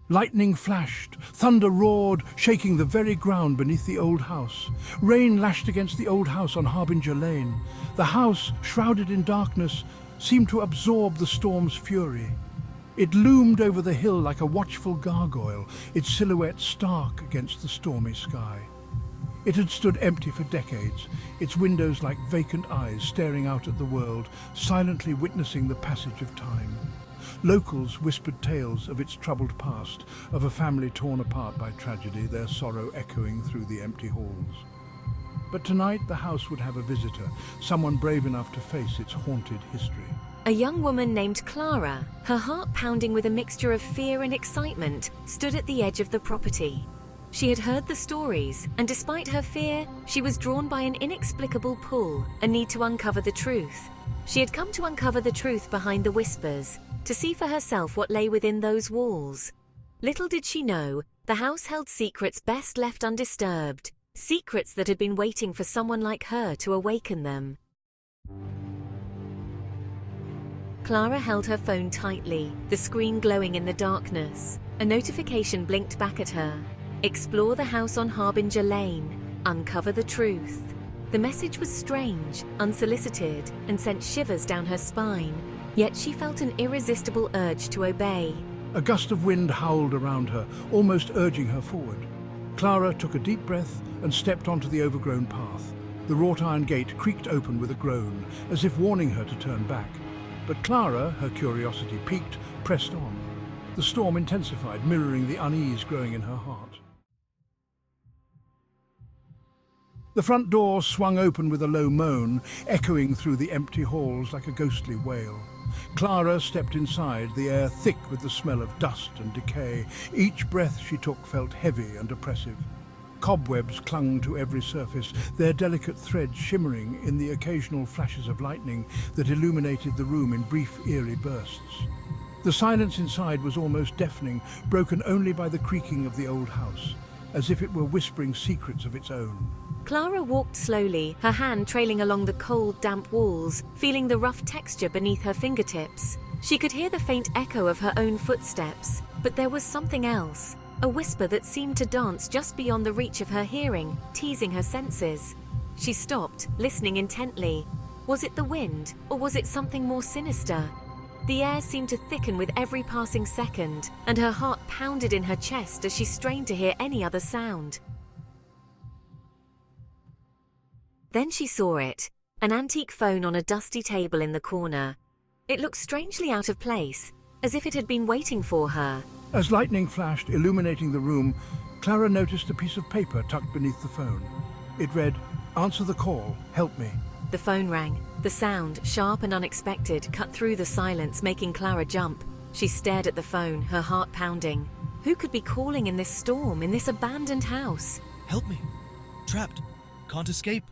Lightning flashed, thunder roared, shaking the very ground beneath the old house. Rain lashed against the old house on Harbinger Lane. The house, shrouded in darkness, seemed to absorb the storm's fury. It loomed over the hill like a watchful gargoyle, its silhouette stark against the stormy sky. It had stood empty for decades, its windows like vacant eyes staring out at the world, silently witnessing the passage of time. Locals whispered tales of its troubled past, of a family torn apart by tragedy, their sorrow echoing through the empty halls. But tonight the house would have a visitor, someone brave enough to face its haunted history. A young woman named Clara, her heart pounding with a mixture of fear and excitement, stood at the edge of the property. She had heard the stories, and despite her fear, she was drawn by an inexplicable pull, a need to uncover the truth. She had come to uncover the truth behind the whispers, to see for herself what lay within those walls. Little did she know, the house held secrets best left undisturbed, secrets that had been waiting for someone like her to awaken them. Clara held her phone tightly, the screen glowing in the darkness. A notification blinked back at her. Explore the house on Harbinger Lane. Uncover the truth. The message was strange, unsolicited, and sent shivers down her spine. Yet she felt an irresistible urge to obey. A gust of wind howled around her, almost urging her forward. Clara took a deep breath and stepped onto the overgrown path. The wrought iron gate creaked open with a groan, as if warning her to turn back. But Clara, her curiosity piqued, pressed on. The storm intensified, mirroring the unease growing in her heart. The front door swung open with a low moan, echoing through the empty halls like a ghostly wail. Clara stepped inside, the air thick with the smell of dust and decay. Each breath she took felt heavy and oppressive. Cobwebs clung to every surface, their delicate threads shimmering in the occasional flashes of lightning that illuminated the room in brief, eerie bursts. The silence inside was almost deafening, broken only by the creaking of the old house, as if it were whispering secrets of its own. Clara walked slowly, her hand trailing along the cold, damp walls, feeling the rough texture beneath her fingertips. She could hear the faint echo of her own footsteps, but there was something else, a whisper that seemed to dance just beyond the reach of her hearing, teasing her senses. She stopped, listening intently. Was it the wind, or was it something more sinister? The air seemed to thicken with every passing second, and her heart pounded in her chest as she strained to hear any other sound. Then she saw it, an antique phone on a dusty table in the corner. It looked strangely out of place, as if it had been waiting for her. As lightning flashed, illuminating the room, Clara noticed a piece of paper tucked beneath the phone. It read, "Answer the call, help me." The phone rang. The sound, sharp and unexpected, cut through the silence, making Clara jump. She stared at the phone, her heart pounding. Who could be calling in this storm, in this abandoned house? Help me. Trapped. Can't escape.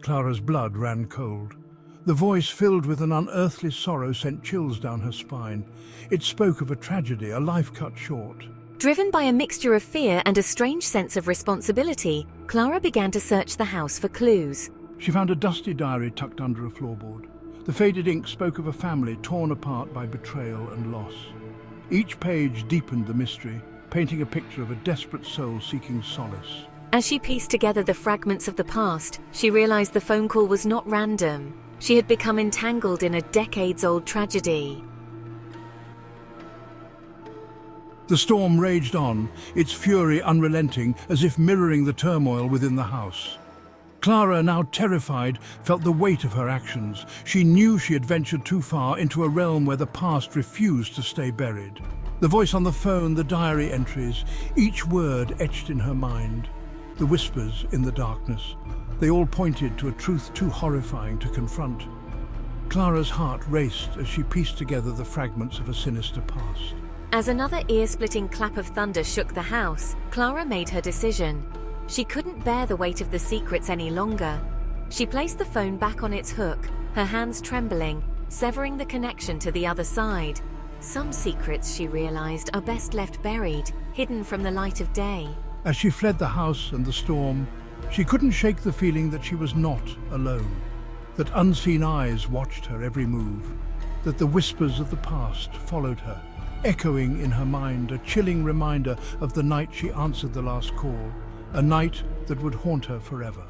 Clara's blood ran cold. The voice, filled with an unearthly sorrow, sent chills down her spine. It spoke of a tragedy, a life cut short. Driven by a mixture of fear and a strange sense of responsibility, Clara began to search the house for clues. She found a dusty diary tucked under a floorboard. The faded ink spoke of a family torn apart by betrayal and loss. Each page deepened the mystery, painting a picture of a desperate soul seeking solace. As she pieced together the fragments of the past, she realized the phone call was not random. She had become entangled in a decades-old tragedy. The storm raged on, its fury unrelenting, as if mirroring the turmoil within the house. Clara, now terrified, felt the weight of her actions. She knew she had ventured too far into a realm where the past refused to stay buried. The voice on the phone, the diary entries, each word etched in her mind. The whispers in the darkness. They all pointed to a truth too horrifying to confront. Clara's heart raced as she pieced together the fragments of a sinister past. As another ear-splitting clap of thunder shook the house, Clara made her decision. She couldn't bear the weight of the secrets any longer. She placed the phone back on its hook, her hands trembling, severing the connection to the other side. Some secrets, she realized, are best left buried, hidden from the light of day. As she fled the house and the storm, she couldn't shake the feeling that she was not alone, that unseen eyes watched her every move. that the whispers of the past followed her, echoing in her mind, a chilling reminder of the night she answered the last call, a night that would haunt her forever.